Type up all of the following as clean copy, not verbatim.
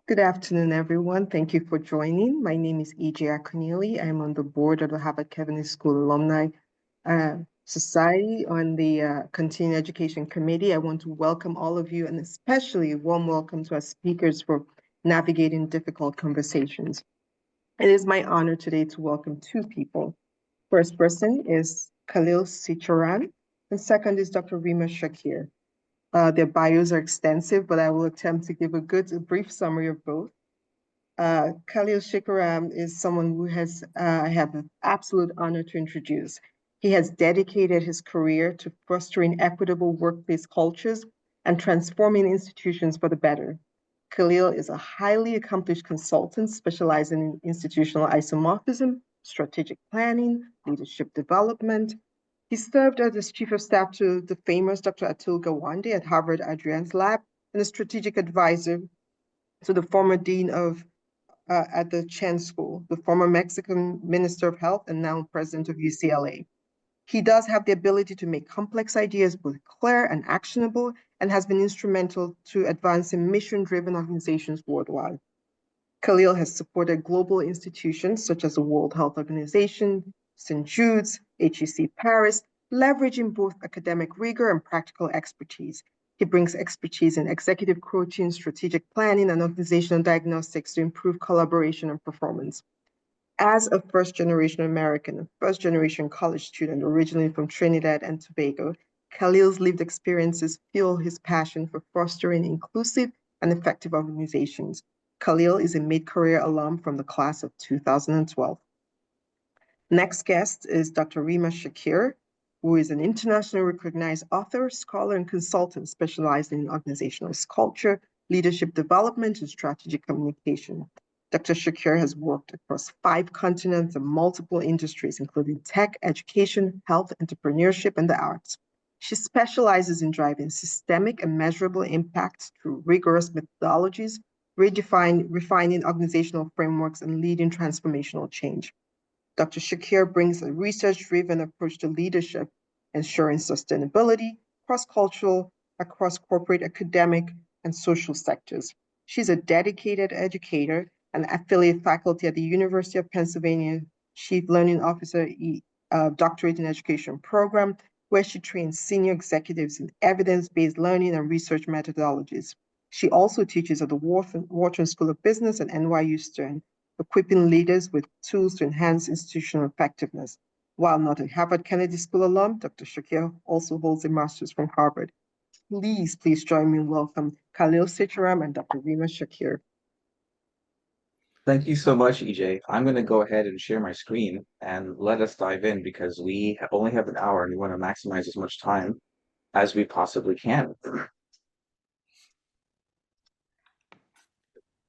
Good afternoon, everyone. Thank you for joining. My name is E.J. Akonili. I'm on the board of the Harvard Kennedy School Alumni Society on the Continuing Education Committee. I want to welcome all of you and especially a warm welcome to our speakers for navigating difficult conversations. It is my honor today to welcome two people. First person is Khaleel Seecharan, and second is Dr. Rima Shakir. Their bios are extensive, but I will attempt to give a brief summary of both. Khaleel Seecharan is someone who I have the absolute honor to introduce. He has dedicated his career to fostering equitable workplace cultures and transforming institutions for the better. Khaleel is a highly accomplished consultant specializing in institutional isomorphism, strategic planning, leadership development. He served as chief of staff to the famous Dr. Atul Gawande at Harvard Adrian's Lab and a strategic advisor to the former dean of at the Chen School, the former Mexican Minister of Health and now president of UCLA. He does have the ability to make complex ideas both clear and actionable and has been instrumental to advancing mission-driven organizations worldwide. Khaleel has supported global institutions such as the World Health Organization, St. Jude's, HEC Paris, leveraging both academic rigor and practical expertise. He brings expertise in executive coaching, strategic planning, and organizational diagnostics to improve collaboration and performance. As a first-generation American, first-generation college student originally from Trinidad and Tobago, Khaleel's lived experiences fuel his passion for fostering inclusive and effective organizations. Khaleel is a mid-career alum from the class of 2012. Next guest is Dr. Rima Shakir, who is an internationally recognized author, scholar, and consultant specializing in organizational culture, leadership development, and strategic communication. Dr. Shakir has worked across 5 continents and multiple industries, including tech, education, health, entrepreneurship, and the arts. She specializes in driving systemic and measurable impacts through rigorous methodologies, refining organizational frameworks, and leading transformational change. Dr. Shakir brings a research-driven approach to leadership, ensuring sustainability cross-cultural across corporate, academic, and social sectors. She's a dedicated educator and affiliate faculty at the University of Pennsylvania Chief Learning Officer Doctorate in Education program, where she trains senior executives in evidence-based learning and research methodologies. She also teaches at the Wharton School of Business and NYU Stern, equipping leaders with tools to enhance institutional effectiveness. While not a Harvard Kennedy School alum, Dr. Shakir also holds a master's from Harvard. Please join me in welcome Khaleel Seecharan and Dr. Rima Shakir. Thank you so much, EJ. I'm going to go ahead and share my screen and let us dive in because we only have an hour and we want to maximize as much time as we possibly can.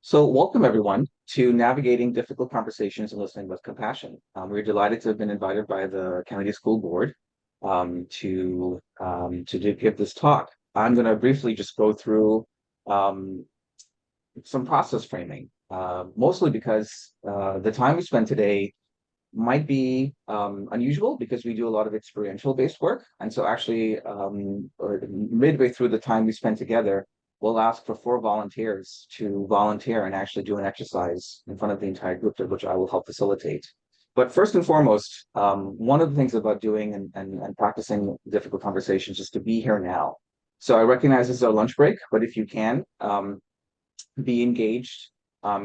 So welcome everyone to Navigating Difficult Conversations and Listening with Compassion. We're delighted to have been invited by the Kennedy School Board to give this talk. I'm going to briefly just go through some process framing, mostly because the time we spend today might be unusual because we do a lot of experiential based work. And so actually, or midway through the time we spend together, we'll ask for 4 volunteers to volunteer and actually do an exercise in front of the entire group, which I will help facilitate. But first and foremost, one of the things about doing and practicing difficult conversations is to be here now. So I recognize this is our lunch break, but if you can, be engaged,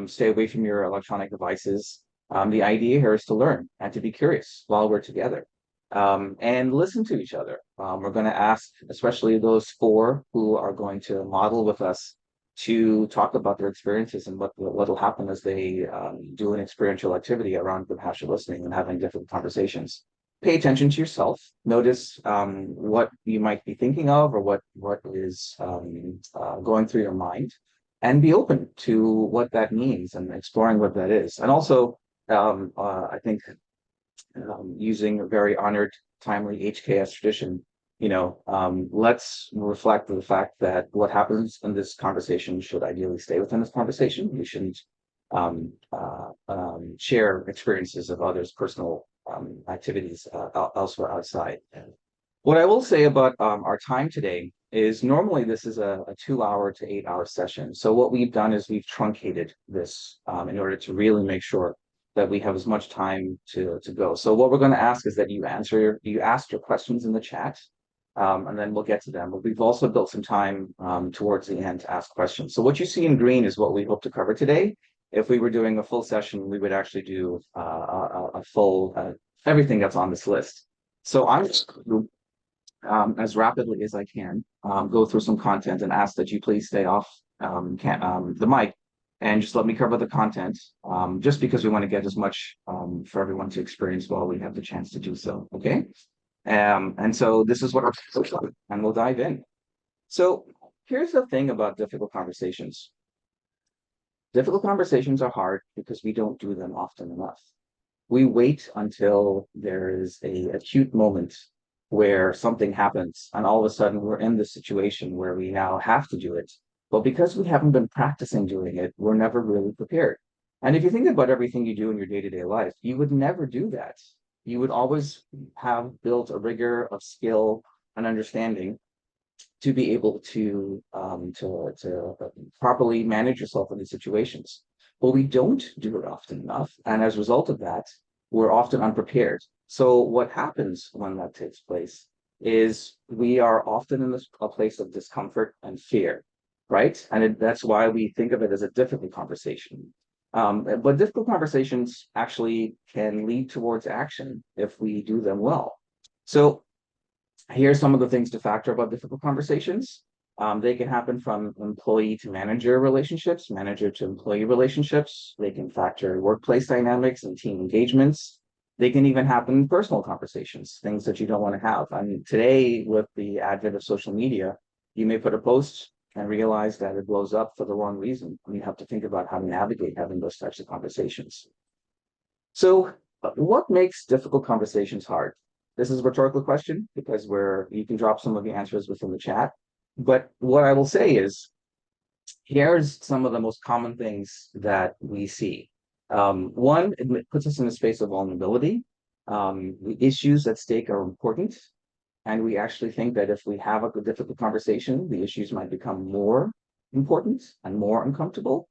stay away from your electronic devices. The idea here is to learn and to be curious while we're together and listen to each other. We're going to ask, especially those 4 who are going to model with us, to talk about their experiences and what will happen as they do an experiential activity around compassionate listening and having difficult conversations. Pay attention to yourself. Notice what you might be thinking of or what is going through your mind, and be open to what that means and exploring what that is. And also, I think using a very honored, timely HKS tradition, let's reflect on the fact that what happens in this conversation should ideally stay within this conversation. We shouldn't share experiences of others' personal activities elsewhere outside. What I will say about our time today is normally this is a 2 hour to 8 hour session. So what we've done is we've truncated this in order to really make sure that we have as much time to go. So what we're going to ask is that you ask your questions in the chat, and then we'll get to them. But we've also built some time towards the end to ask questions. So what you see in green is what we hope to cover today. If we were doing a full session, we would actually do a full everything that's on this list. So I'm just as rapidly as I can go through some content and ask that you please stay off the mic and just let me cover the content, just because we want to get as much for everyone to experience while we have the chance to do so. Okay. And so this is what our and we'll dive in. So here's the thing about difficult conversations. Difficult conversations are hard because we don't do them often enough. We wait until there is a acute moment where something happens and all of a sudden we're in this situation where we now have to do it. But because we haven't been practicing doing it, we're never really prepared. And if you think about everything you do in your day-to-day life, you would never do that. You would always have built a rigor of skill and understanding to be able to properly manage yourself in these situations. But we don't do it often enough. And as a result of that, we're often unprepared. So what happens when that takes place is we are often in a place of discomfort and fear, right? And that's why we think of it as a difficult conversation. But difficult conversations actually can lead towards action if we do them well. So here's some of the things to factor about difficult conversations. They can happen from employee to manager relationships, manager to employee relationships. They can factor workplace dynamics and team engagements. They can even happen in personal conversations, things that you don't want to have. And today, with the advent of social media, you may put a post and realize that it blows up for the wrong reason. And you have to think about how to navigate having those types of conversations. So what makes difficult conversations hard? This is a rhetorical question because you can drop some of the answers within the chat. But what I will say is, here's some of the most common things that we see. One, it puts us in a space of vulnerability. The issues at stake are important. And we actually think that if we have a difficult conversation, the issues might become more important and more uncomfortable.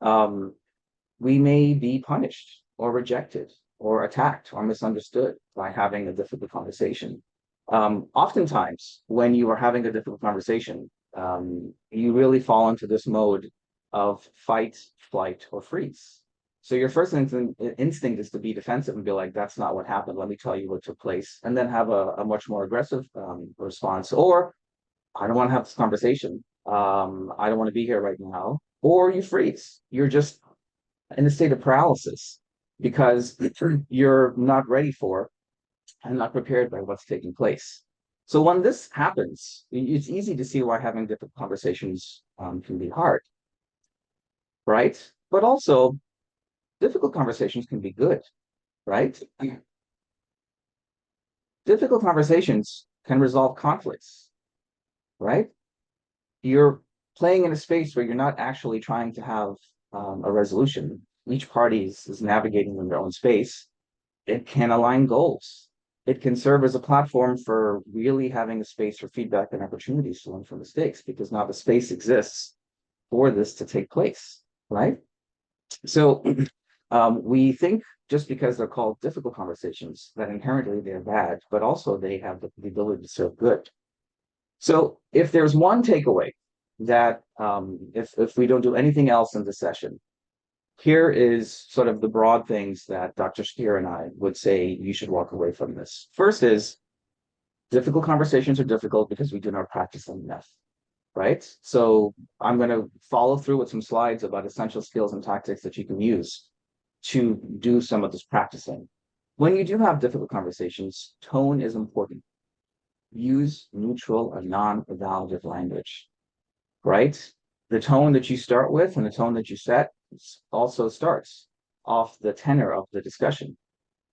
We may be punished or rejected or attacked or misunderstood by having a difficult conversation. Oftentimes, when you are having a difficult conversation, you really fall into this mode of fight, flight, or freeze. So your first instinct is to be defensive and be like, that's not what happened. Let me tell you what took place. And then have a much more aggressive response. Or, I don't want to have this conversation. I don't want to be here right now. Or you freeze. You're just in a state of paralysis because you're not ready for and not prepared by what's taking place. So when this happens, it's easy to see why having difficult conversations can be hard, right? But also, difficult conversations can be good, right? Difficult conversations can resolve conflicts, right? You're playing in a space where you're not actually trying to have a resolution. Each party is navigating in their own space. It can align goals. It can serve as a platform for really having a space for feedback and opportunities to learn from mistakes, because now the space exists for this to take place, right? So we think just because they're called difficult conversations that inherently they're bad, but also they have the ability to serve good. So if there's one takeaway that if we don't do anything else in this session, here is sort of the broad things that Dr. Shakir and I would say you should walk away from this. First is, difficult conversations are difficult because we do not practice them enough, right? So I'm going to follow through with some slides about essential skills and tactics that you can use to do some of this practicing. When you do have difficult conversations, tone is important. Use neutral and non-evaluative language, right? The tone that you start with and the tone that you set also starts off the tenor of the discussion.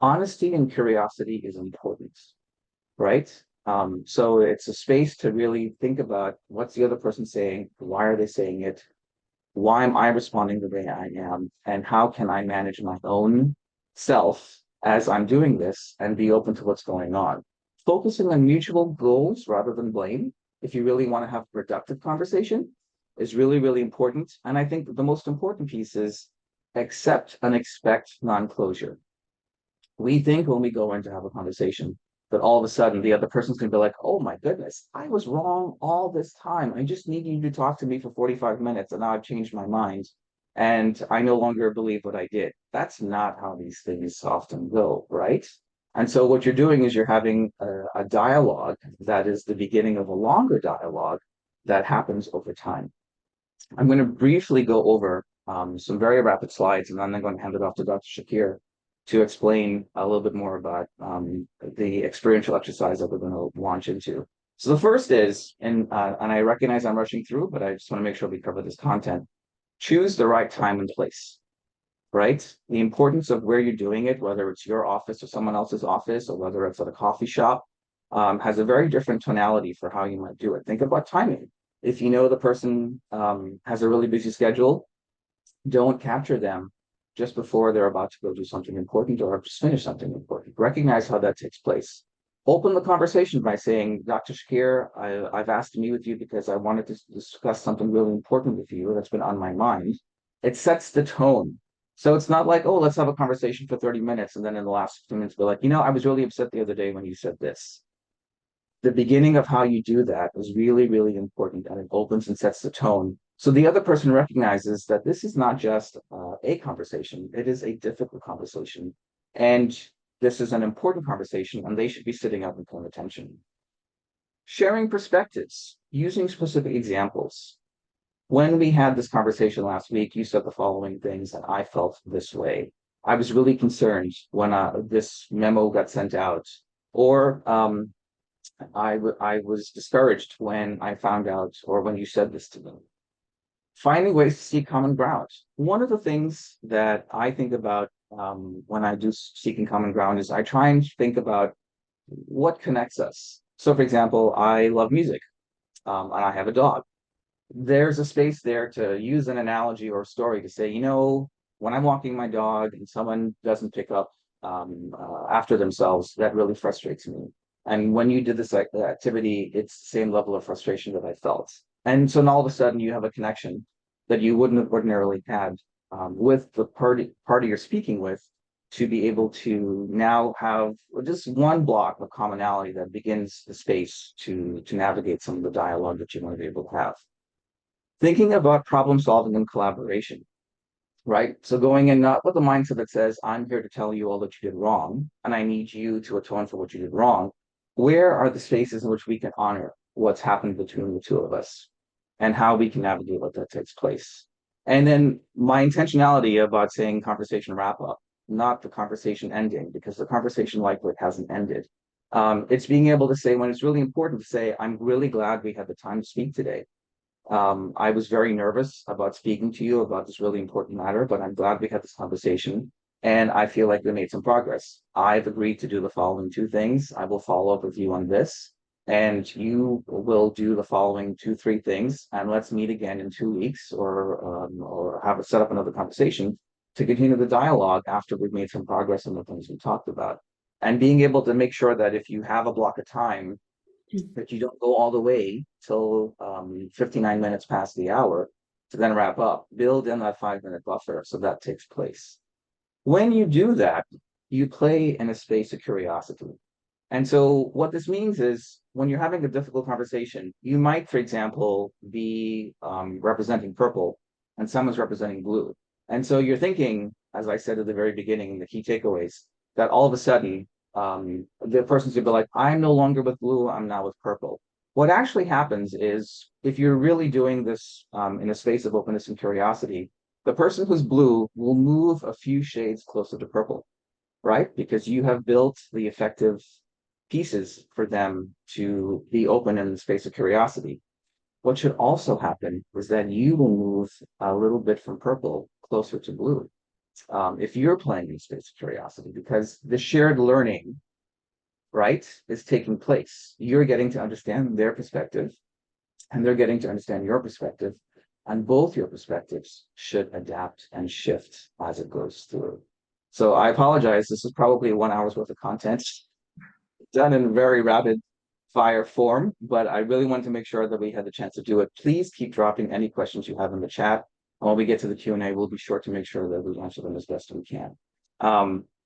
Honesty and curiosity is important, right? So it's a space to really think about what's the other person saying, why are they saying it, why am I responding the way I am, and how can I manage my own self as I'm doing this and be open to what's going on. Focusing on mutual goals rather than blame if you really want to have a productive conversation, is really, really important. And I think the most important piece is accept and expect non-closure. We think when we go in to have a conversation that all of a sudden the other person's going to be like, oh my goodness, I was wrong all this time. I just need you to talk to me for 45 minutes and now I've changed my mind and I no longer believe what I did. That's not how these things often go, right? And so what you're doing is you're having a dialogue that is the beginning of a longer dialogue that happens over time. I'm going to briefly go over some very rapid slides, and then I'm going to hand it off to Dr. Shakir to explain a little bit more about the experiential exercise that we're going to launch into. So the first is, and I recognize I'm rushing through, but I just want to make sure we cover this content. Choose the right time and place, right? The importance of where you're doing it, whether it's your office or someone else's office, or whether it's at a coffee shop, has a very different tonality for how you might do it. Think about timing. If you know the person has a really busy schedule, don't capture them just before they're about to go do something important or just finish something important. Recognize how that takes place. Open the conversation by saying, Dr. Shakir, I've asked to meet with you because I wanted to discuss something really important with you that's been on my mind. It sets the tone. So it's not like, oh, let's have a conversation for 30 minutes. And then in the last 15 minutes, be like, I was really upset the other day when you said this. The beginning of how you do that is really, really important, and it opens and sets the tone. So the other person recognizes that this is not just a conversation, it is a difficult conversation. And this is an important conversation, and they should be sitting up and paying attention. Sharing perspectives, using specific examples. When we had this conversation last week, you said the following things, and I felt this way. I was really concerned when this memo got sent out, or I was discouraged when I found out, or when you said this to me. Finding ways to see common ground. One of the things that I think about when I do seeking common ground is I try and think about what connects us. So, for example, I love music, and I have a dog. There's a space there to use an analogy or a story to say, when I'm walking my dog and someone doesn't pick up after themselves, that really frustrates me. And when you did this activity, it's the same level of frustration that I felt. And so now all of a sudden you have a connection that you wouldn't have ordinarily had with the party you're speaking with, to be able to now have just one block of commonality that begins the space to navigate some of the dialogue that you want to be able to have. Thinking about problem solving and collaboration, right? So going in not with the mindset that says, I'm here to tell you all that you did wrong, and I need you to atone for what you did wrong. Where are the spaces in which we can honor what's happened between the two of us and how we can navigate what that takes place? And then my intentionality about saying conversation wrap up, not the conversation ending, because the conversation likely hasn't ended. It's being able to say when it's really important to say, I'm really glad we had the time to speak today. I was very nervous about speaking to you about this really important matter, but I'm glad we had this conversation. And I feel like we made some progress. I've agreed to do the following two things. I will follow up with you on this, and you will do the following 2-3 things. And let's meet again in 2 weeks, or have a set up another conversation to continue the dialogue after we've made some progress on the things we talked about. And being able to make sure that if you have a block of time, that you don't go all the way till 59 minutes past the hour to then wrap up. Build in that 5-minute buffer so that takes place. When you do that, you play in a space of curiosity. And so what this means is when you're having a difficult conversation, you might, for example, be representing purple and someone's representing blue. And so you're thinking, as I said at the very beginning, the key takeaways, that all of a sudden the person's gonna be like, I'm no longer with blue, I'm now with purple. What actually happens is if you're really doing this in a space of openness and curiosity, the person who's blue will move a few shades closer to purple, right? Because you have built the effective pieces for them to be open in the space of curiosity. What should also happen is that you will move a little bit from purple closer to blue. If you're playing in space of curiosity, because the shared learning, right, is taking place. You're getting to understand their perspective, and they're getting to understand your perspective, and both your perspectives should adapt and shift as it goes through. So I apologize. This is probably 1 hour's worth of content done in very rapid fire form, but I really wanted to make sure that we had the chance to do it. Please keep dropping any questions you have in the chat. And when we get to the Q&A, we'll be sure to make sure that we answer them as best we can.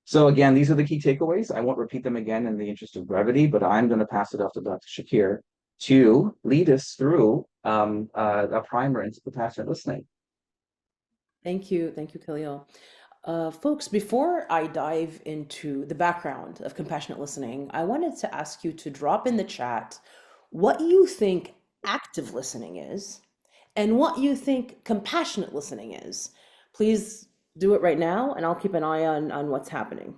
So again, these are the key takeaways. I won't repeat them again in the interest of brevity, but I'm going to pass it off to Dr. Shakir to lead us through a primer into compassionate listening. Thank you, Khalil. Folks, before I dive into the background of compassionate listening, I wanted to ask you to drop in the chat what you think active listening is and what you think compassionate listening is. Please do it right now, and I'll keep an eye on what's happening.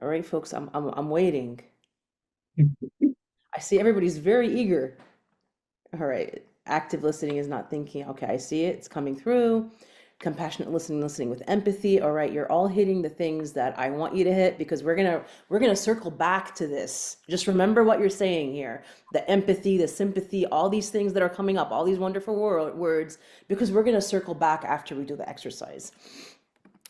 All right, folks, I'm waiting. I see everybody's very eager. All right, active listening is not thinking. Okay, I see it. It's coming through. Compassionate listening, listening with empathy. All right, you're all hitting the things that I want you to hit, because we're gonna circle back to this. Just remember what you're saying here: the empathy, the sympathy, all these things that are coming up, all these wonderful words, because we're gonna circle back after we do the exercise.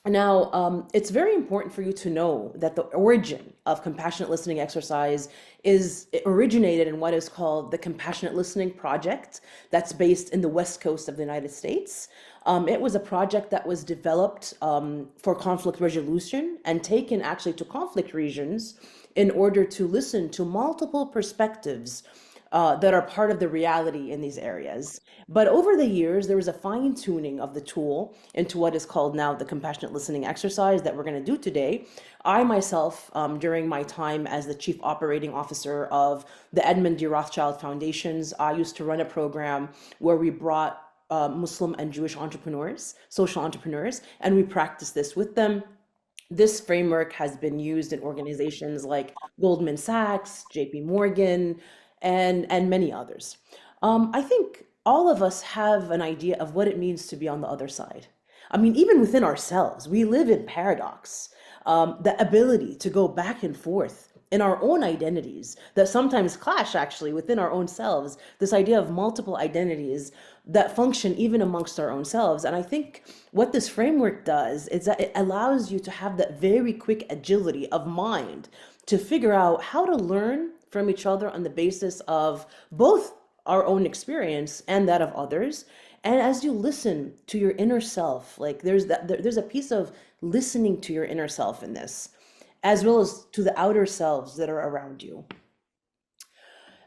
Now, it's very important for you to know that the origin of compassionate listening exercise it originated in what is called the Compassionate Listening Project, that's based in the West Coast of the United States. It was a project that was developed for conflict resolution and taken actually to conflict regions in order to listen to multiple perspectives that are part of the reality in these areas. But over the years, there was a fine tuning of the tool into what is called now the compassionate listening exercise that we're going to do today. I myself, during my time as the chief operating officer of the Edmund D. Rothschild Foundations, I used to run a program where we brought Muslim and Jewish entrepreneurs, social entrepreneurs, and we practiced this with them. This framework has been used in organizations like Goldman Sachs, JP Morgan, and many others. I think all of us have an idea of what it means to be on the other side. I mean, even within ourselves, we live in paradox. The ability to go back and forth in our own identities that sometimes clash actually within our own selves, this idea of multiple identities that function even amongst our own selves. And I think what this framework does is that it allows you to have that very quick agility of mind to figure out how to learn from each other on the basis of both our own experience and that of others. And as you listen to your inner self, like there's a piece of listening to your inner self in this, as well as to the outer selves that are around you.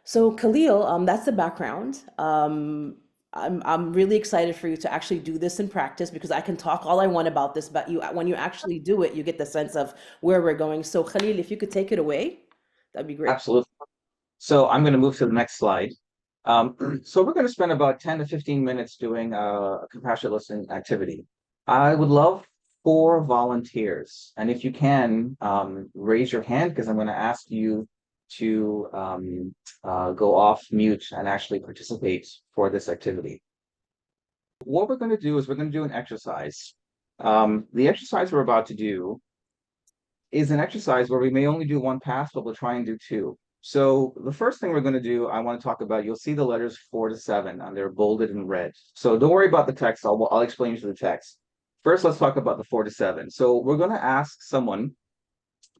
So Khalil, that's the background. I'm really excited for you to actually do this in practice, because I can talk all I want about this, but when you actually do it, you get the sense of where we're going. So Khalil, if you could take it away, that'd be great. Absolutely. So I'm going to move to the next slide. So we're going to spend about 10 to 15 minutes doing a compassionate listening activity. I would love 4 volunteers. And if you can, raise your hand, because I'm going to ask you to go off mute and actually participate for this activity. What we're going to do is we're going to do an exercise. The exercise we're about to do is an exercise where we may only do one pass, but we'll try and do 2. So the first thing we're going to do, I want to talk about, you'll see the letters 4 to 7, and they're bolded in red. So don't worry about the text. I'll explain you the text. First, let's talk about the 4 to 7. So we're going to ask someone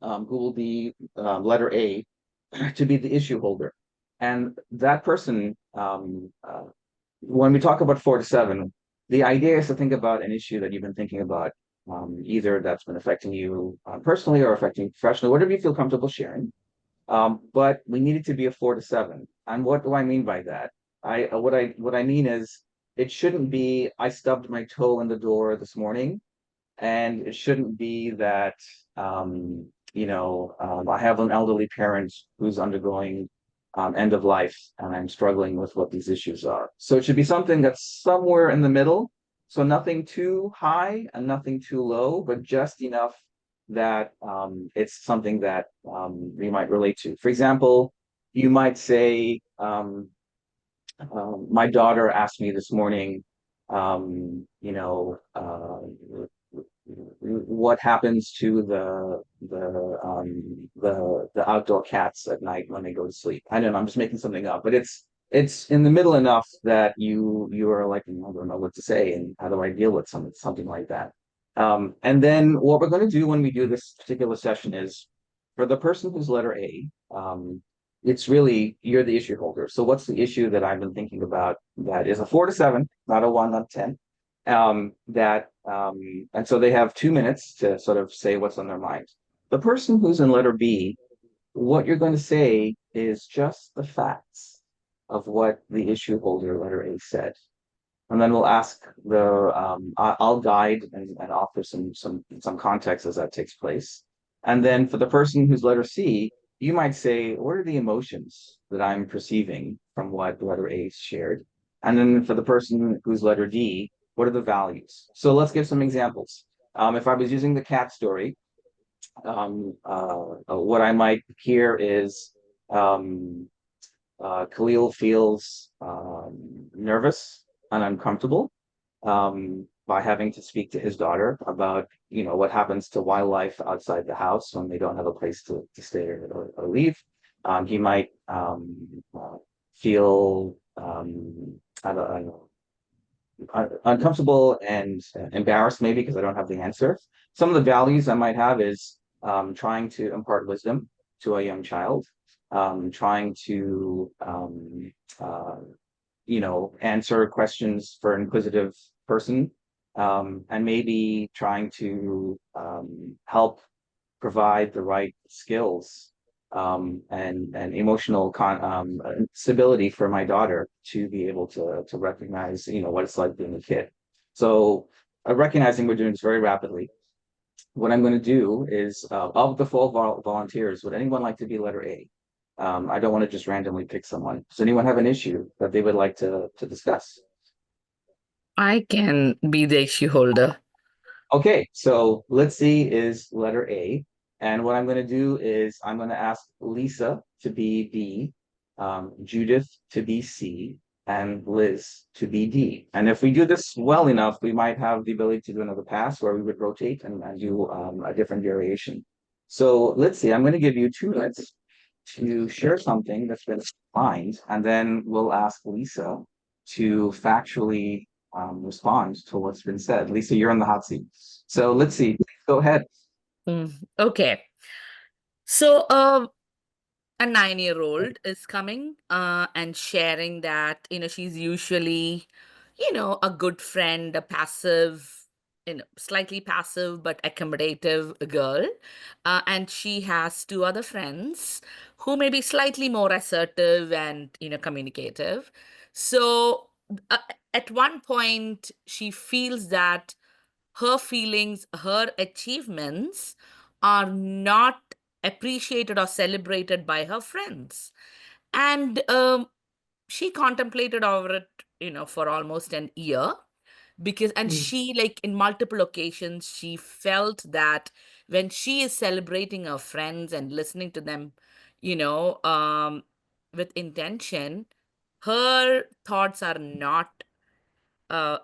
who will be letter A to be the issue holder. And that person, when we talk about 4 to 7, the idea is to think about an issue that you've been thinking about, either that's been affecting you personally or affecting you professionally, whatever you feel comfortable sharing. But we need it to be a 4 to 7. And what do I mean by that? What I mean is, it shouldn't be, I stubbed my toe in the door this morning, and it shouldn't be that I have an elderly parent who's undergoing end of life, and I'm struggling with what these issues are. So it should be something that's somewhere in the middle. So nothing too high and nothing too low, but just enough that it's something that we might relate to. For example, you might say, my daughter asked me this morning, what happens to the outdoor cats at night when they go to sleep. I don't know, I'm just making something up, but it's it's in the middle enough that you are like, I don't know what to say and how do I deal with something like that. And then what we're going to do when we do this particular session is for the person who's letter A, it's really you're the issue holder. So what's the issue that I've been thinking about that is a 4 to 7, not a 1, not 10. And so they have 2 minutes to sort of say what's on their mind. The person who's in letter B, what you're going to say is just the facts of what the issue holder, letter A, said. And then we'll ask I'll guide and offer some context as that takes place. And then for the person who's letter C, you might say, what are the emotions that I'm perceiving from what letter A shared? And then for the person who's letter D, what are the values? So let's give some examples. If I was using the cat story, what I might hear is Khaleel feels nervous and uncomfortable by having to speak to his daughter about, what happens to wildlife outside the house when they don't have a place to stay or leave. He might feel I don't know, uncomfortable and embarrassed maybe because I don't have the answer. Some of the values I might have is trying to impart wisdom to a young child, trying to answer questions for an inquisitive person, and maybe trying to help provide the right skills and emotional stability for my daughter to be able to recognize, what it's like being a kid. So recognizing we're doing this very rapidly. What I'm going to do is, of the full volunteers, would anyone like to be letter A? I don't want to just randomly pick someone. Does anyone have an issue that they would like to discuss? I can be the issue holder. Okay, so let's see is letter A. And what I'm going to do is I'm going to ask Lisa to be B, Judith to be C, and Liz to be D. And if we do this well enough, we might have the ability to do another pass where we would rotate and do a different variation. So let's see, I'm going to give you 2 minutes to share something that's been defined, and then we'll ask Lisa to factually respond to what's been said. Lisa, you're in the hot seat. So let's see. Go ahead. Okay. So a 9-year-old is coming and sharing that, she's usually, a good friend, a passive, slightly passive but accommodative girl. And she has 2 other friends who may be slightly more assertive and, communicative. So uh, at one point, she feels that her feelings, her achievements are not appreciated or celebrated by her friends. And she contemplated over it, for almost an year and she, like, in multiple occasions, she felt that when she is celebrating her friends and listening to them, with intention, her thoughts are not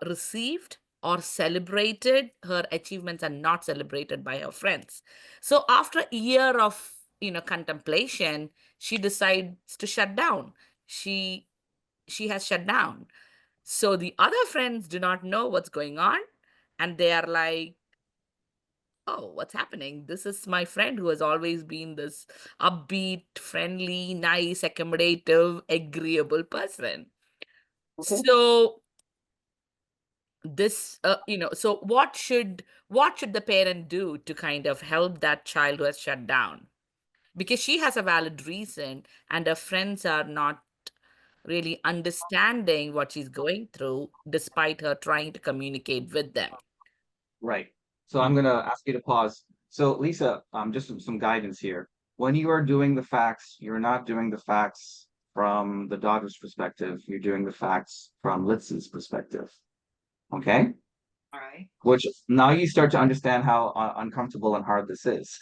received or celebrated. Her achievements are not celebrated by her friends. So after a year of contemplation, she decides to shut down. She has shut down. So the other friends do not know what's going on, and they are like, oh, what's happening? This is my friend who has always been this upbeat, friendly, nice, accommodative, agreeable person. Okay. So this so what should the parent do to kind of help that child who has shut down, because she has a valid reason and her friends are not really understanding what she's going through despite her trying to communicate with them. Right. So I'm going to ask you to pause. So Lisa, just some guidance here. When you are doing the facts, you're not doing the facts from the daughter's perspective. You're doing the facts from Litz's perspective. Okay? All right. Which now you start to understand how uncomfortable and hard this is.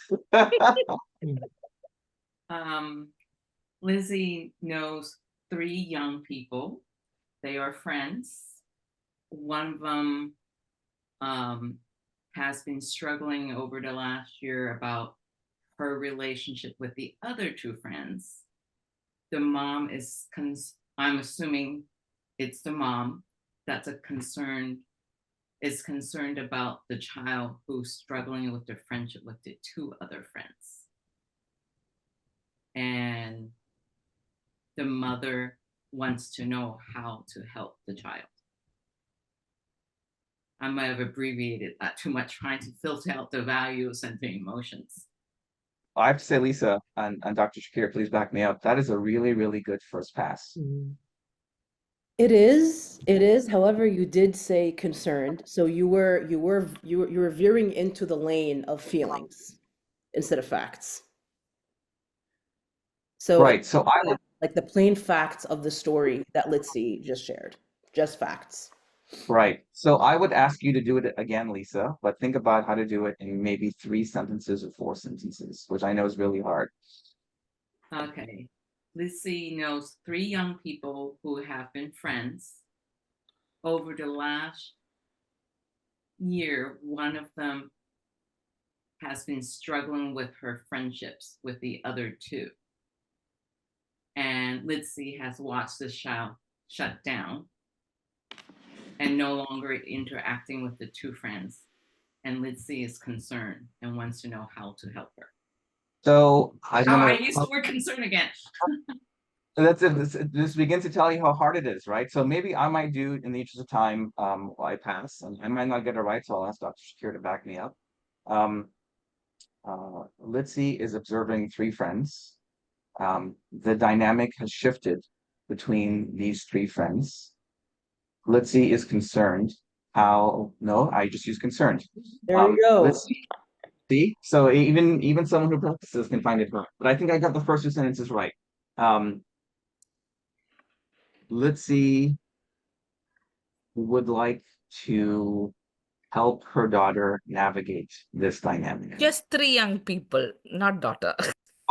Lizzie knows 3 young people. They are friends. One of them has been struggling over the last year about her relationship with the other 2 friends. The mom is I'm assuming it's the mom that's is concerned about the child who's struggling with their friendship with the two other friends. And the mother wants to know how to help the child. I might have abbreviated that too much, trying to filter out the values and the emotions. I have to say, Lisa and Dr. Shakir, please back me up. That is a really, really good first pass. It is. It is. However, you did say concerned, so you were veering into the lane of feelings instead of facts. So Right. So I would, like the plain facts of the story that Litzy just shared, just facts. right. So I would ask you to do it again, Lisa, but think about how to do it in maybe 3 sentences or 4 sentences, which I know is really hard. Okay. Lizzie knows 3 young people who have been friends. Over the last year, one of them has been struggling with her friendships with the other 2. And Lizzie has watched the child shut down and no longer interacting with the 2 friends. And Lizzie is concerned and wants to know how to help her. So I'm Oh, gonna I used the word concern again. that's it. This begins to tell you how hard it is, right? So maybe I might do, in the interest of time, I pass, and I might not get it right, so I'll ask Dr. Shakir to back me up. Litzy is observing 3 friends. The dynamic has shifted between these 3 friends. Litzy is concerned. No, I just use concerned. There you go. Litzy, see, so even someone who practices can find it hard. But I think I got the first 2 sentences right. Litzy would like to help her daughter navigate this dynamic. Just 3 young people, not daughter.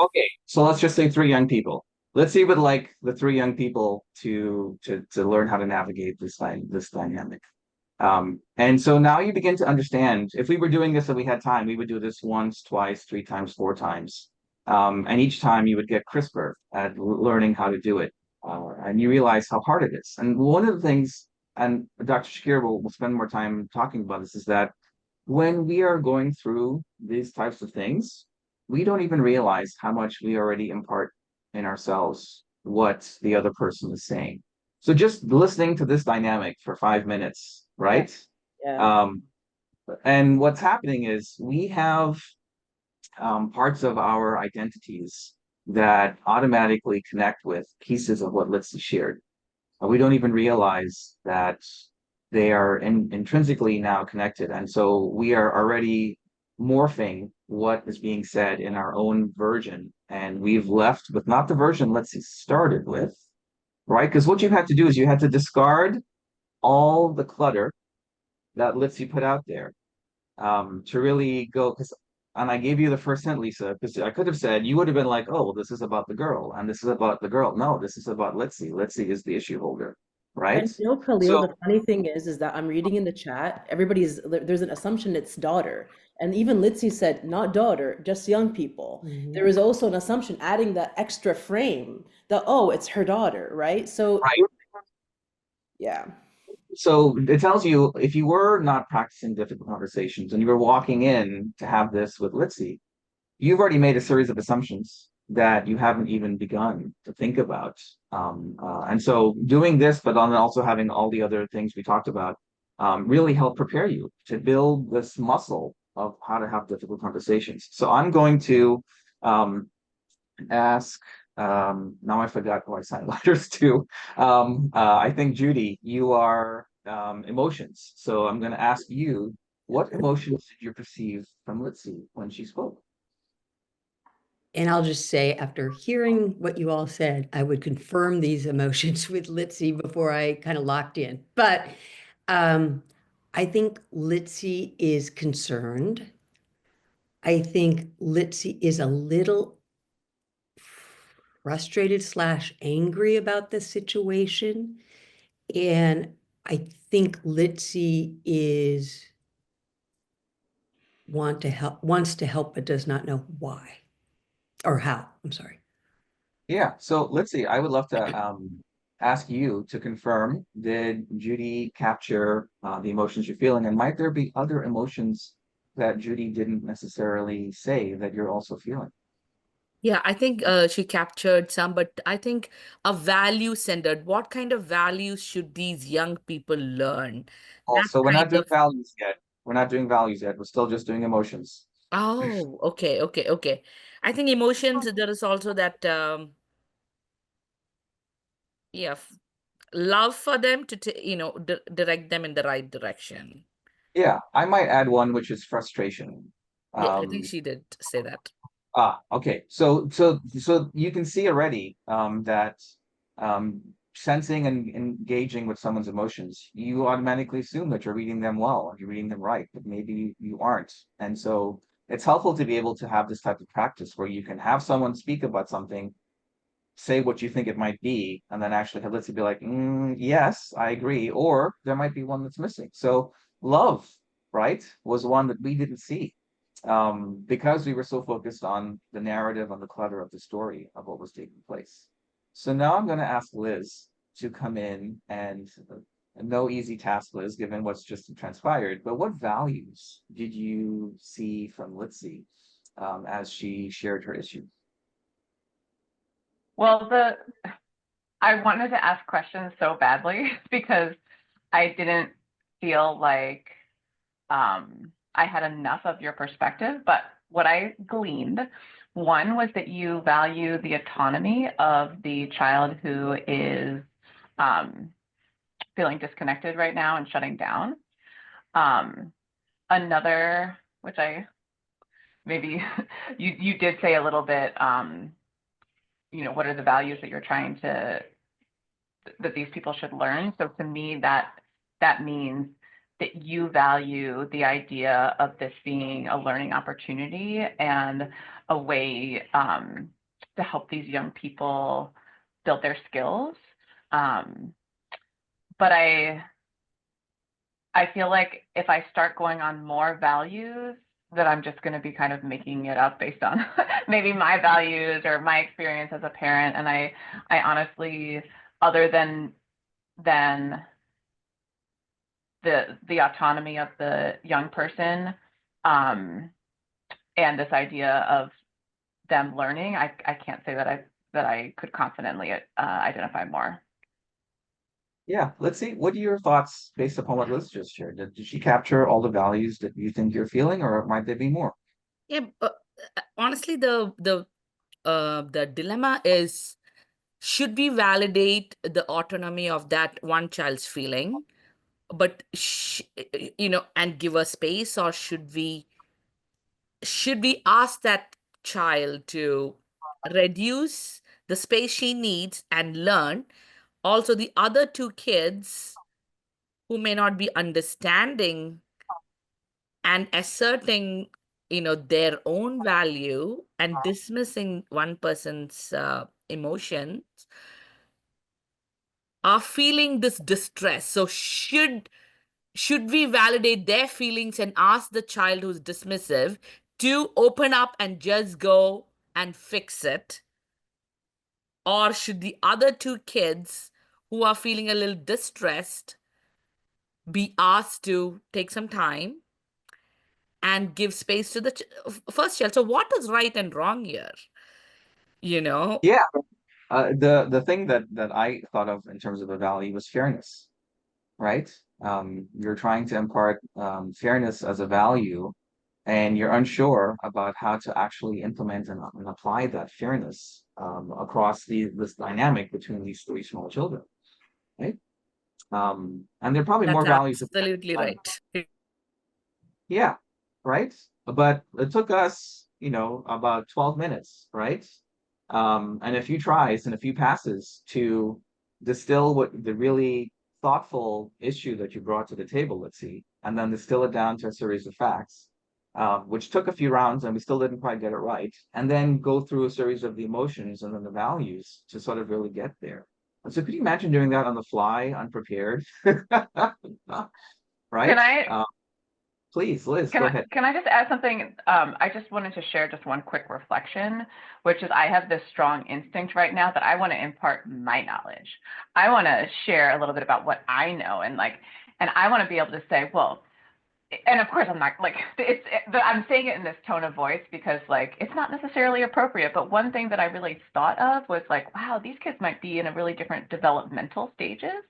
Okay, so let's just say 3 young people. Litzy would like the 3 young people to learn how to navigate this dynamic. And so now you begin to understand, if we were doing this and we had time, we would do this once, twice, 3 times, 4 times. And each time you would get crisper at learning how to do it. And you realize how hard it is. And one of the things, and Dr. Shakir will spend more time talking about this, is that when we are going through these types of things, we don't even realize how much we already impart in ourselves what the other person is saying. So just listening to this dynamic for 5 minutes, right? Yeah. And what's happening is we have parts of our identities that automatically connect with pieces of what Litzy shared. We don't even realize that they are intrinsically now connected. And so we are already morphing what is being said in our own version. And we've left with not the version Litzy started with, right? Because what you had to do is you had to discard all the clutter that Litzy put out there to really go. And I gave you the first sentence, Lisa, because I could have said, you would have been like, oh, well, this is about the girl, and this is about the girl. No, this is about Litzy. Litzy is the issue holder, right? And you know, Khalil, So, the funny thing is that I'm reading in the chat, there's an assumption it's daughter. And even Litzy said, not daughter, just young people. There is also an assumption adding that extra frame that, oh, it's her daughter, right? So, right. yeah. So it tells you, if you were not practicing difficult conversations and you were walking in to have this with Litzy, you've already made a series of assumptions that you haven't even begun to think about. And so doing this, but on also having all the other things we talked about, really help prepare you to build this muscle of how to have difficult conversations. So I'm going to ask, now I forgot who I signed letters to. I think Judy, you are emotions. So I'm going to ask you, what emotions did you perceive from Litzy when she spoke? And I'll just say, after hearing what you all said, I would confirm these emotions with Litzy before I kind of locked in. But I think Litzy is concerned. I think Litzy is a little frustrated / angry about the situation. And I think Litzy wants to help, but does not know why or how. I'm sorry. Yeah, so Litzy, I would love to ask you to confirm, did Judy capture the emotions you're feeling? And might there be other emotions that Judy didn't necessarily say that you're also feeling? Yeah, I think she captured some, but I think a value centered. What kind of values should these young people learn? That's Also, we're not kind doing of, values yet. We're not doing values yet. We're still just doing emotions. oh, okay, okay, okay. I think emotions, there is also that, yeah, love for them to, direct them in the right direction. Yeah, I might add one, which is frustration. Yeah, I think Um, she did say that. okay. So you can see already that um, sensing and engaging with someone's emotions, you automatically assume that you're reading them well, you're reading them right, but maybe you aren't. And so it's helpful to be able to have this type of practice where you can have someone speak about something, say what you think it might be, and then actually have Lizzie be like, yes, I agree, or there might be one that's missing. So love, right, was one that we didn't see because we were so focused on the narrative, on the clutter of the story of what was taking place. So now I'm going to ask Liz to come in and no easy task, Liz, given what's just transpired, but what values did you see from Litzy as she shared her issue? Well, I wanted to ask questions so badly because I didn't feel like I had enough of your perspective. But what I gleaned, one was that you value the autonomy of the child who is feeling disconnected right now and shutting down. Another, which I maybe you did say a little bit, what are the values that you're trying to that these people should learn. So to me, that means that you value the idea of this being a learning opportunity and a way to help these young people build their skills. But I feel like if I start going on more values, that I'm just going to be kind of making it up based on maybe my values or my experience as a parent. And I honestly, other than the autonomy of the young person and this idea of them learning, I can't say that I could confidently identify more. Yeah, let's see. What are your thoughts based upon what Liz just shared? Did she capture all the values that you think you're feeling, or might there be more? Yeah, honestly, the dilemma is, should we validate the autonomy of that one child's feeling, but and give a space, or should we ask that child to reduce the space she needs and learn? Also, the other two kids who may not be understanding and asserting their own value and dismissing one person's emotions are feeling this distress. So should we validate their feelings and ask the child who's dismissive to open up and just go and fix it? Or should the other two kids who are feeling a little distressed be asked to take some time and give space to the first child? So what is right and wrong here? You know? Yeah, the thing that I thought of in terms of a value was fairness, right? You're trying to impart fairness as a value, and you're unsure about how to actually implement and apply that fairness across this dynamic between these three small children, right? And there are probably more That's values. absolutely right. Yeah, right. But it took us, about 12 minutes, right? And a few tries and a few passes to distill what the really thoughtful issue that you brought to the table, let's see, and then distill it down to a series of facts, which took a few rounds and we still didn't quite get it right. And then go through a series of the emotions and then the values to sort of really get there. And so could you imagine doing that on the fly, unprepared? Can Right? I Please, Liz, go ahead. Can I just add something? I just wanted to share just one quick reflection, which is I have this strong instinct right now that I want to impart my knowledge. I want to share a little bit about what I know, and I want to be able to say, well, and of course I'm not like I'm saying it in this tone of voice because like it's not necessarily appropriate, but one thing that I really thought of was like, wow, these kids might be in a really different developmental stages.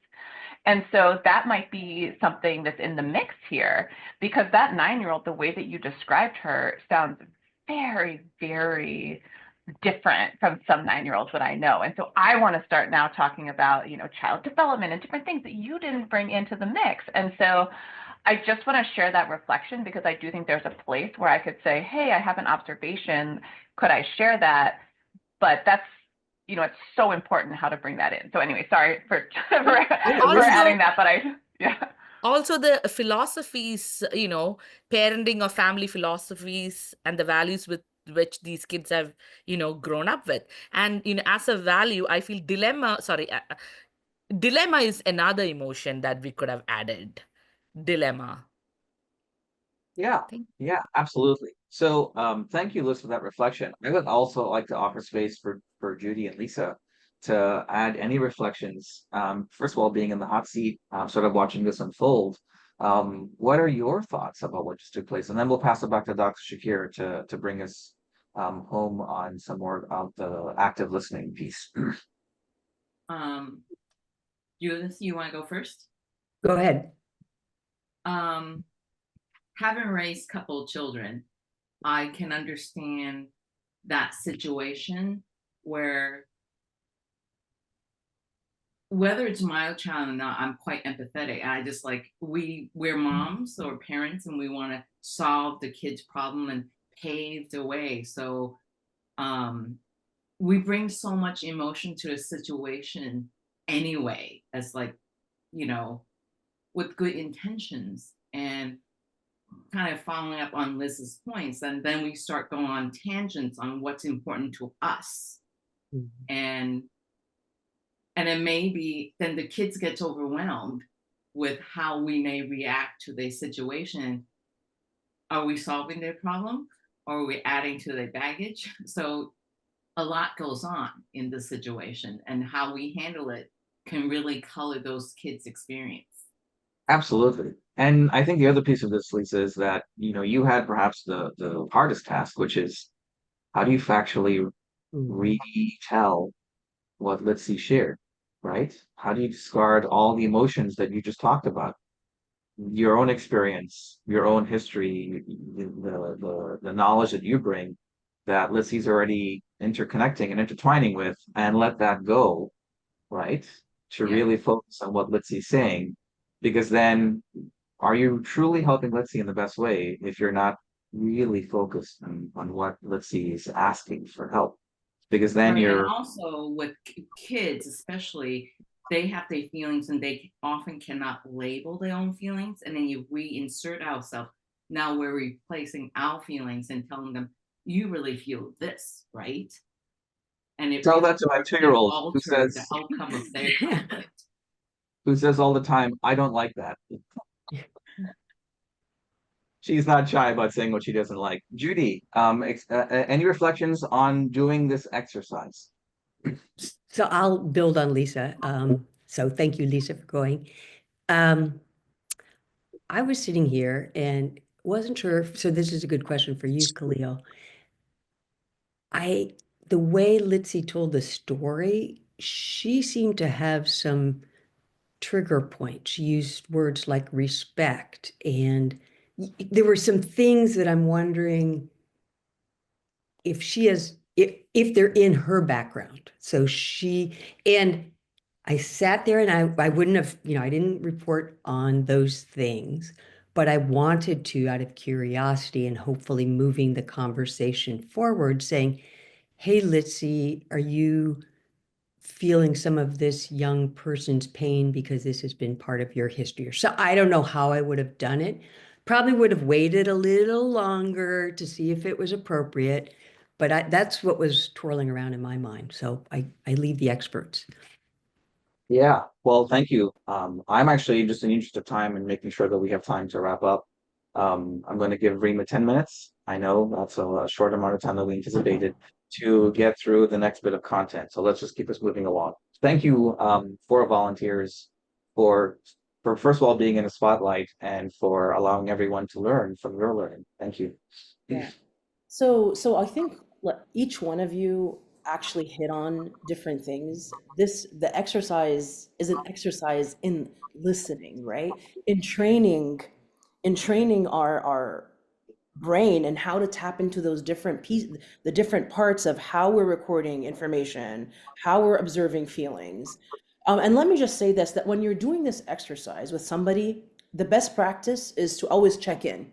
And so that might be something that's in the mix here, because that 9-year-old, the way that you described her sounds very, very different from some 9-year-olds that I know. And so I want to start now talking about, child development and different things that you didn't bring into the mix. And so I just want to share that reflection because I do think there's a place where I could say, hey, I have an observation. Could I share that? But that's, it's so important how to bring that in. So anyway, sorry for adding that, but yeah. Also the philosophies, parenting or family philosophies and the values with which these kids have, grown up with. And, as a value, I feel dilemma is another emotion that we could have added. Dilemma. Yeah, yeah, absolutely. So thank you, Liz, for that reflection. I would also like to offer space for Judy and Lisa to add any reflections. First of all, being in the hot seat, sort of watching this unfold, what are your thoughts about what just took place? And then we'll pass it back to Dr. Shakir to bring us home on some more of the active listening piece. Judith, you want to go first? Go ahead. Having raised a couple of children, I can understand that situation where whether it's my child or not, I'm quite empathetic. I just we're moms or parents and we want to solve the kid's problem and pave the way. So we bring so much emotion to a situation anyway, as with good intentions. And kind of following up on Liz's points, and then we start going on tangents on what's important to us. Mm-hmm. And then maybe then the kids gets overwhelmed with how we may react to the situation. Are we solving their problem or are we adding to their baggage? So a lot goes on in the situation, and how we handle it can really color those kids' experience. Absolutely. And I think the other piece of this, Lisa, is that, you had perhaps the hardest task, which is how do you factually retell what Litzy shared, right? How do you discard all the emotions that you just talked about? Your own experience, your own history, the knowledge that you bring that Litzy's already interconnecting and intertwining with, and let that go, right? To really focus on what Litzy's saying. Because then, are you truly helping Litzy in the best way if you're not really focused on what Litzy is asking for help? Because then you're... And also with kids, especially, they have their feelings and they often cannot label their own feelings. And then you reinsert ourselves. Now we're replacing our feelings and telling them, you really feel this, right? And it tell that to my 2-year-old who says the outcome of their conflict. Who says all the time, I don't like that. She's not shy about saying what she doesn't like. Judy, any reflections on doing this exercise? So I'll build on Lisa. So thank you, Lisa, for going. I was sitting here and wasn't sure. So this is a good question for you, Khaleel. The way Litzy told the story, she seemed to have some trigger points. She used words like respect, and there were some things that I'm wondering if she has, if they're in her background. So and I sat there and I wouldn't have, I didn't report on those things, but I wanted to, out of curiosity and hopefully moving the conversation forward, saying, hey, Litzy, are you feeling some of this young person's pain because this has been part of your history? So I don't know how I would have done it. Probably would have waited a little longer to see if it was appropriate, but that's what was twirling around in my mind. So I leave the experts. Yeah, well, thank you. I'm actually just in the interest of time and making sure that we have time to wrap up. I'm going to give Rima 10 minutes. I know that's a short amount of time that we anticipated to get through the next bit of content. So let's just keep us moving along. Thank you for volunteers for first of all being in the spotlight and for allowing everyone to learn from your learning. Thank you. Yeah. So I think each one of you actually hit on different things. The exercise is an exercise in listening, right? In training our brain and how to tap into those different pieces, the different parts of how we're recording information, how we're observing feelings. And let me just say this, that when you're doing this exercise with somebody, the best practice is to always check in.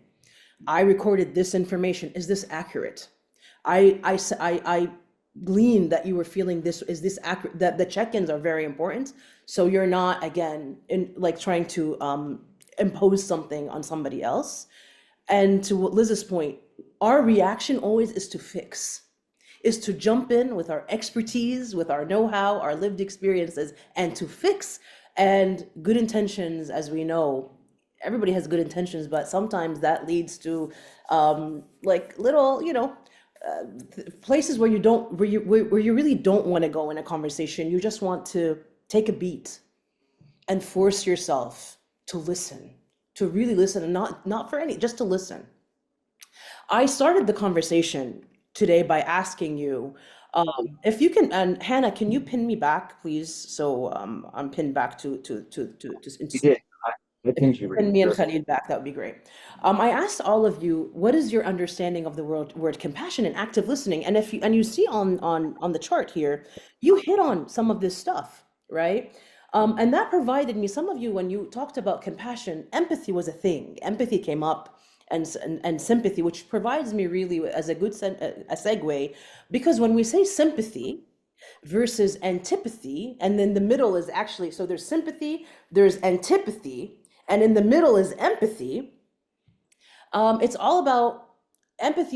I recorded this information. Is this accurate? I gleaned that you were feeling this. Is this accurate? That the check-ins are very important. So you're not, again, trying to impose something on somebody else. And to Liz's point, our reaction always is to fix, is to jump in with our expertise, with our know-how, our lived experiences, and to fix. And good intentions, as we know, everybody has good intentions, but sometimes that leads to little, places where you really don't want to go in a conversation. You just want to take a beat and force yourself to listen, to really listen, and not for any, just to listen. I started the conversation today by asking you if you can, and Hannah, can you pin me back, please? So I'm pinned back to You did. I think you pin me and Khaleel back. That would be great. I asked all of you, what is your understanding of the word compassion and active listening? And if you see on the chart here, you hit on some of this stuff, right? And that provided me, some of you, when you talked about compassion, empathy was a thing. Empathy came up, and sympathy, which provides me really as a good a segue, because when we say sympathy versus antipathy, and then the middle is actually, so there's sympathy, there's antipathy, and in the middle is empathy. Empathy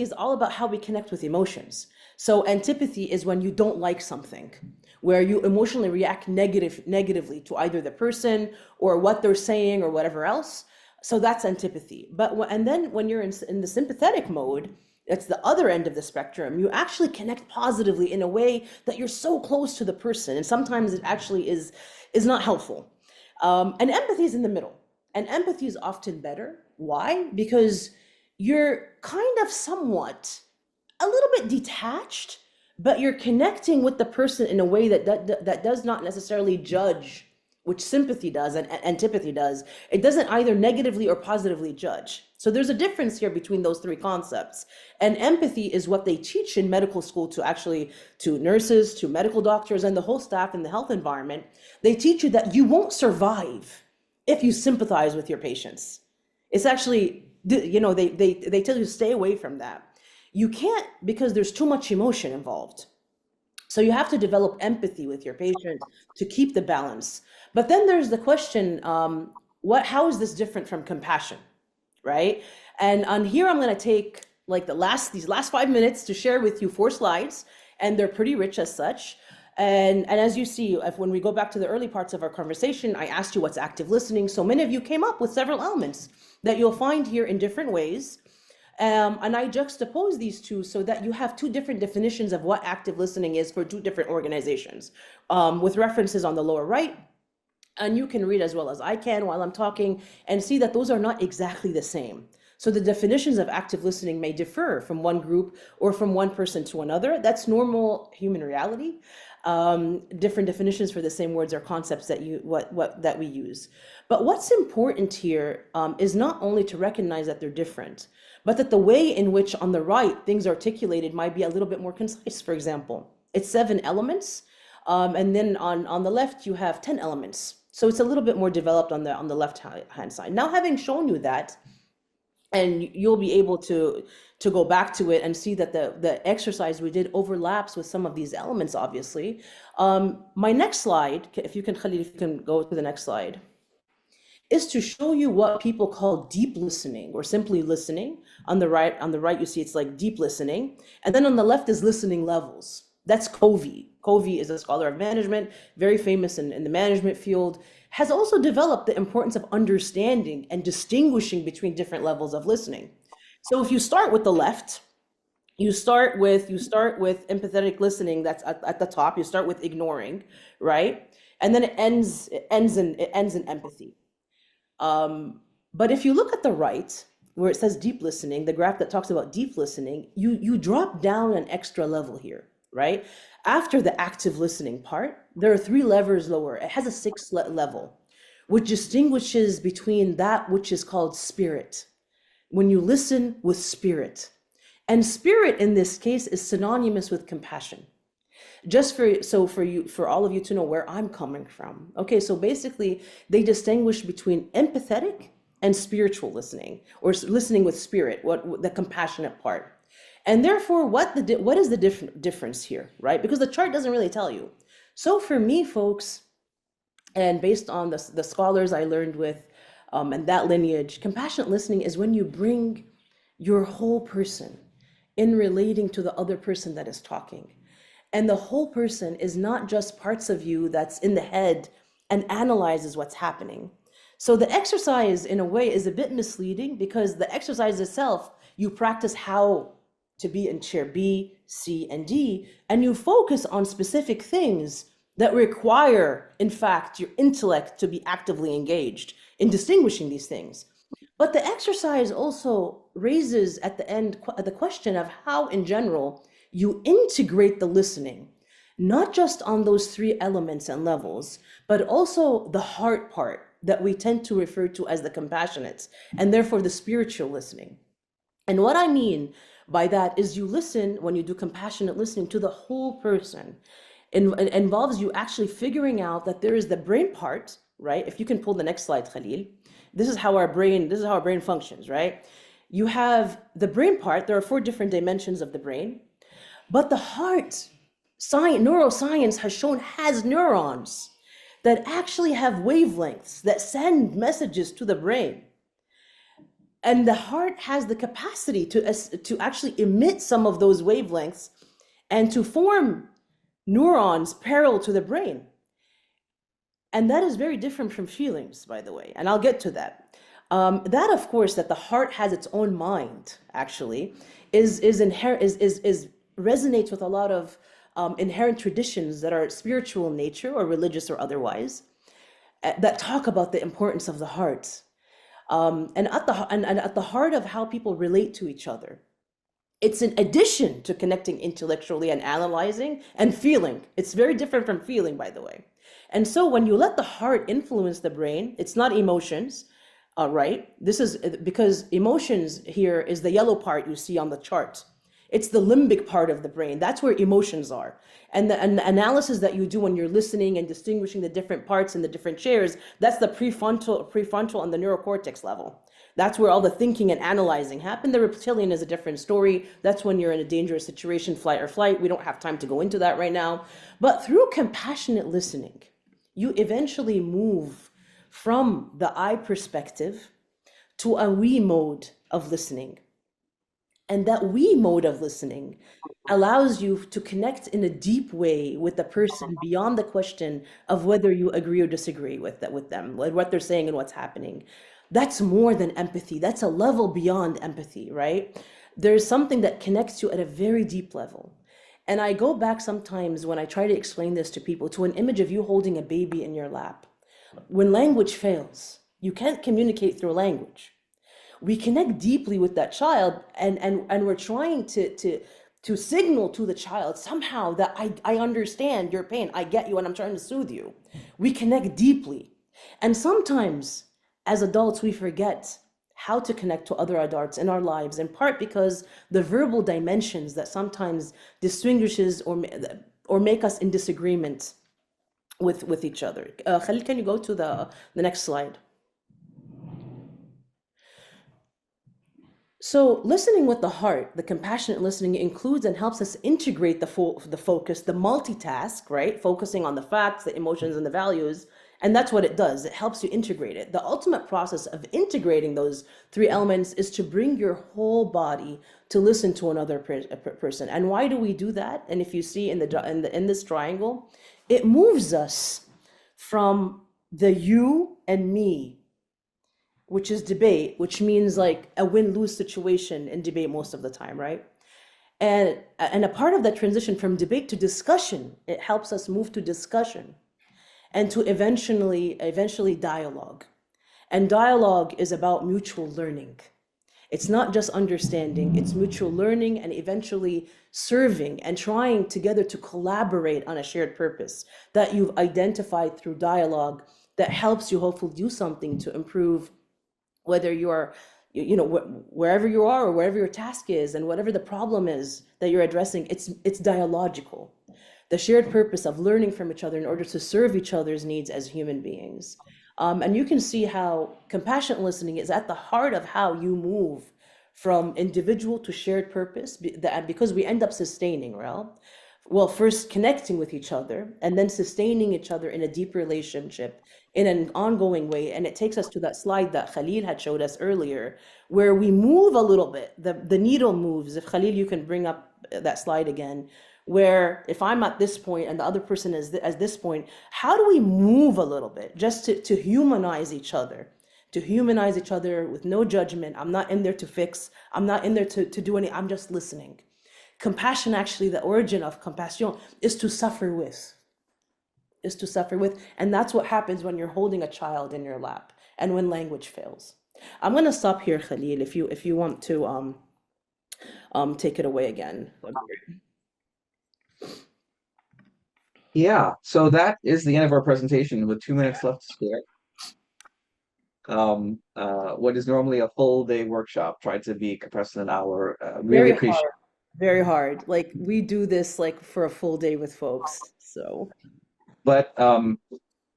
is all about how we connect with emotions. So antipathy is when you don't like something, where you emotionally react negatively to either the person or what they're saying or whatever else. So that's antipathy. And then when you're in the sympathetic mode, that's the other end of the spectrum, you actually connect positively in a way that you're so close to the person. And sometimes it actually is not helpful. And empathy is in the middle. And empathy is often better. Why? Because you're kind of somewhat a little bit detached, but you're connecting with the person in a way that does not necessarily judge, which sympathy does and antipathy does. It doesn't either negatively or positively judge. So there's a difference here between those three concepts. And empathy is what they teach in medical school to nurses, to medical doctors, and the whole staff in the health environment. They teach you that you won't survive if you sympathize with your patients. It's actually, they tell you to stay away from that. You can't, because there's too much emotion involved. So you have to develop empathy with your patient to keep the balance. But then there's the question, how is this different from compassion, right? And on here, I'm going to take these last 5 minutes to share with you 4 slides, and they're pretty rich as such. And as you see, when we go back to the early parts of our conversation, I asked you what's active listening. So many of you came up with several elements that you'll find here in different ways. And I juxtapose these two so that you have 2 different definitions of what active listening is for 2 different organizations, with references on the lower right. And you can read as well as I can while I'm talking and see that those are not exactly the same. So the definitions of active listening may differ from one group or from one person to another. That's normal human reality. Different definitions for the same words or concepts that we use. But what's important here is not only to recognize that they're different, but that the way in which on the right things are articulated might be a little bit more concise. For example, it's 7 elements, and then on the left you have 10 elements. So it's a little bit more developed on the left hand side. Now, having shown you that, and you'll be able to go back to it and see that the exercise we did overlaps with some of these elements, obviously. My next slide, if you can, Khaleel, if you can go to the next slide, is to show you what people call deep listening or simply listening. On the right, you see it's like deep listening. And then on the left is listening levels. That's Covey. Covey is a scholar of management, very famous in the management field, has also developed the importance of understanding and distinguishing between different levels of listening. So if you start with the left, you start with empathetic listening, that's at the top. You start with ignoring, right? And then it ends in empathy. But if you look at the right, where it says deep listening, the graph that talks about deep listening, you drop down an extra level here, right? After the active listening part, there are 3 levels lower. It has a 6th level, which distinguishes between that which is called spirit. When you listen with spirit. And spirit in this case is synonymous with compassion. Just for all of you to know where I'm coming from. Okay, so basically they distinguish between empathetic and spiritual listening, or listening with spirit, what the compassionate part. And therefore, what is the difference here, right? Because the chart doesn't really tell you. So for me, folks, and based on the scholars I learned with, and that lineage, compassionate listening is when you bring your whole person in relating to the other person that is talking. And the whole person is not just parts of you that's in the head and analyzes what's happening. So the exercise, in a way, is a bit misleading, because the exercise itself, you practice how to be in chair B, C, and D, and you focus on specific things that require, in fact, your intellect to be actively engaged in distinguishing these things. But the exercise also raises at the end the question of how, in general, you integrate the listening, not just on those 3 elements and levels, but also the heart part that we tend to refer to as the compassionate, and therefore the spiritual listening. And what I mean by that is you listen, when you do compassionate listening, to the whole person. It involves you actually figuring out that there is the brain part, right? If you can pull the next slide, Khaleel. This is how our brain functions, right? You have the brain part. There are 4 different dimensions of the brain, but the heart, neuroscience has shown, has neurons that actually have wavelengths that send messages to the brain. And the heart has the capacity to actually emit some of those wavelengths and to form neurons parallel to the brain. And that is very different from feelings, by the way, and I'll get to that. That, of course, that the heart has its own mind, actually, resonates with a lot of inherent traditions that are spiritual in nature or religious or otherwise, that talk about the importance of the heart. And at the heart of how people relate to each other. It's in addition to connecting intellectually and analyzing and feeling. It's very different from feeling, by the way. And so when you let the heart influence the brain, it's not emotions, right? This is because emotions here is the yellow part you see on the chart. It's the limbic part of the brain. That's where emotions are. And the analysis that you do when you're listening and distinguishing the different parts in the different chairs, that's the prefrontal and the neurocortex level. That's where all the thinking and analyzing happen. The reptilian is a different story. That's when you're in a dangerous situation, flight or flight. We don't have time to go into that right now. But through compassionate listening, you eventually move from the I perspective to a we mode of listening. And that we mode of listening allows you to connect in a deep way with the person beyond the question of whether you agree or disagree with them, what they're saying and what's happening. That's more than empathy. That's a level beyond empathy, right? There's something that connects you at a very deep level. And I go back sometimes when I try to explain this to people to an image of you holding a baby in your lap. When language fails, you can't communicate through language. We connect deeply with that child, and we're trying to signal to the child somehow that I understand your pain, I get you, and I'm trying to soothe you. We connect deeply. And sometimes as adults, we forget how to connect to other adults in our lives, in part because the verbal dimensions that sometimes distinguishes or make us in disagreement with each other. Khalil, can you go to the next slide? So listening with the heart, the compassionate listening, includes and helps us integrate the focus, the multitask, right? Focusing on the facts, the emotions, and the values, And that's what it does. It helps you integrate it. The ultimate process of integrating those three elements is to bring your whole body to listen to another person. And why do we do that? And if you see in this triangle, it moves us from the you and me, which is debate, which means like a win-lose situation in debate most of the time, right? And a part of that transition from debate to discussion, it helps us move to discussion and to eventually dialogue. And dialogue is about mutual learning. It's not just understanding, it's mutual learning and eventually serving and trying together to collaborate on a shared purpose that you've identified through dialogue that helps you hopefully do something to improve, whether you're, wherever you are or wherever your task is and whatever the problem is that you're addressing, it's dialogical. The shared purpose of learning from each other in order to serve each other's needs as human beings. And you can see how compassionate listening is at the heart of how you move from individual to shared purpose, because we end up sustaining, right? Well, first connecting with each other and then sustaining each other in a deep relationship in an ongoing way. And it takes us to that slide that Khaleel had showed us earlier, where we move a little bit, the needle moves. If Khaleel, you can bring up that slide again, where if I'm at this point and the other person is at this point, how do we move a little bit just to humanize each other, with no judgment? I'm not in there to fix. I'm not in there to do any, I'm just listening. Compassion, actually, the origin of compassion is to suffer with. And that's what happens when you're holding a child in your lap and when language fails. I'm going to stop here, Khaleel, if you want to take it away again. Yeah, so that is the end of our presentation with 2 minutes left to spare. What is normally a full day workshop tried to be compressed in an hour. Really appreciate. Very hard. Like we do this like for a full day with folks. So, but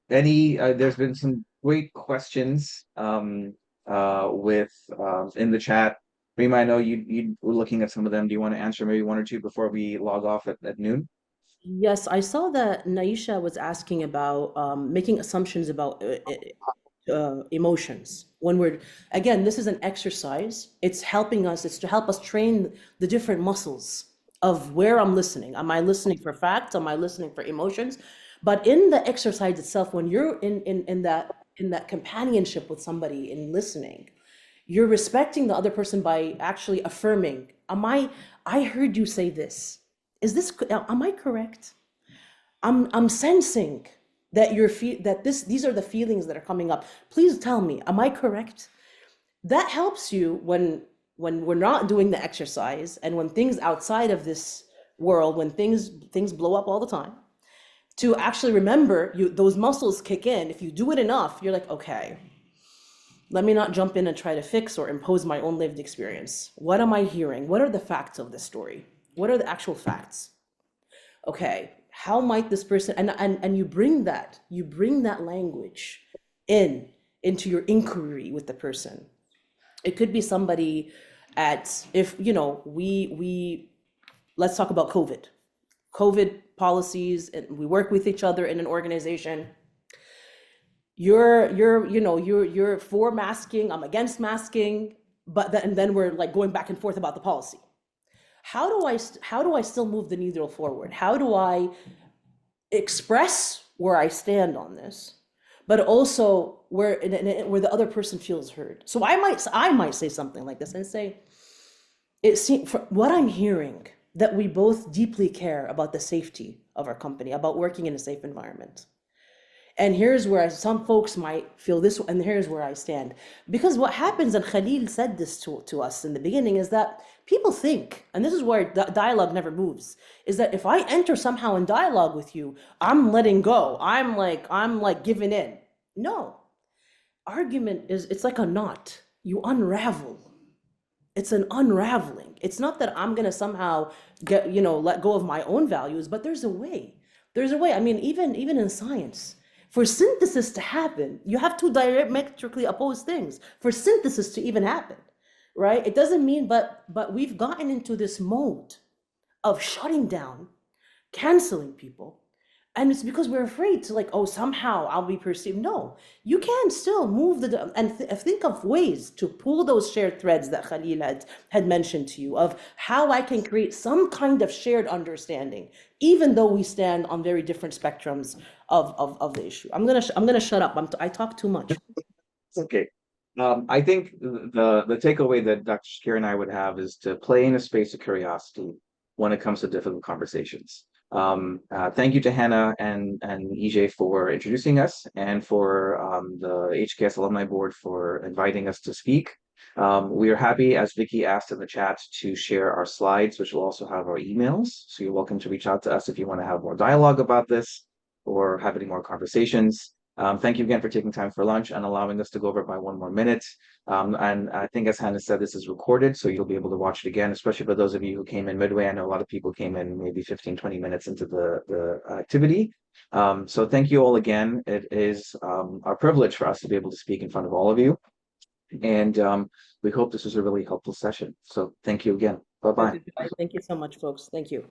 there's been some great questions with in the chat. Rima, I know you were looking at some of them. Do you want to answer maybe one or two before we log off at noon? Yes, I saw that Naisha was asking about making assumptions about emotions. When again, this is an exercise. It's to help us train the different muscles of where I'm listening. Am I listening for facts? Am I listening for emotions? But in the exercise itself, when you're in that companionship with somebody in listening, you're respecting the other person by actually affirming, I heard you say this. Am I correct? I'm sensing that these are the feelings that are coming up. Please tell me, am I correct? That helps you when we're not doing the exercise and when things outside of this world, when things blow up all the time, to actually remember those muscles kick in. If you do it enough, you're like, okay, let me not jump in and try to fix or impose my own lived experience. What am I hearing? What are the facts of this story? What are the actual facts? Okay, how might this person, and you bring that language into your inquiry with the person. It could be somebody let's talk about COVID policies, and we work with each other in an organization. You're for masking, I'm against masking, and then we're like going back and forth about the policy. How do I still move the needle forward? How do I express where I stand on this, but also where the other person feels heard? So I might say something like this and say, it seems, from what I'm hearing, that we both deeply care about the safety of our company, about working in a safe environment. And here's where some folks might feel this, and here's where I stand. Because what happens, and Khaleel said this to us in the beginning, is that people think, and this is where dialogue never moves, is that if I enter somehow in dialogue with you, I'm letting go. I'm like giving in. No. Argument it's like a knot. You unravel. It's an unraveling. It's not that I'm gonna somehow let go of my own values, but there's a way. I mean, even in science, for synthesis to happen, you have two diametrically opposed things for synthesis to even happen, right? It doesn't mean, but we've gotten into this mode of shutting down, canceling people, And it's because we're afraid to like, oh, somehow I'll be perceived. No, you can still move and think of ways to pull those shared threads that Khalil had mentioned to you of how I can create some kind of shared understanding, even though we stand on very different spectrums of the issue. I'm gonna shut up. I talk too much. Okay. I think the takeaway that Dr. Shakir and I would have is to play in a space of curiosity when it comes to difficult conversations. Thank you to Hannah and EJ for introducing us, and for the HKS Alumni Board for inviting us to speak. We are happy, as Vicky asked in the chat, to share our slides, which will also have our emails. So you're welcome to reach out to us if you want to have more dialogue about this or have any more conversations. Thank you again for taking time for lunch and allowing us to go over by 1 more minute. And I think, as Hannah said, this is recorded, so you'll be able to watch it again, especially for those of you who came in midway. I know a lot of people came in maybe 15, 20 minutes into the activity. So thank you all again. It is our privilege for us to be able to speak in front of all of you. And we hope this was a really helpful session. So thank you again. Bye-bye. Thank you so much, folks. Thank you.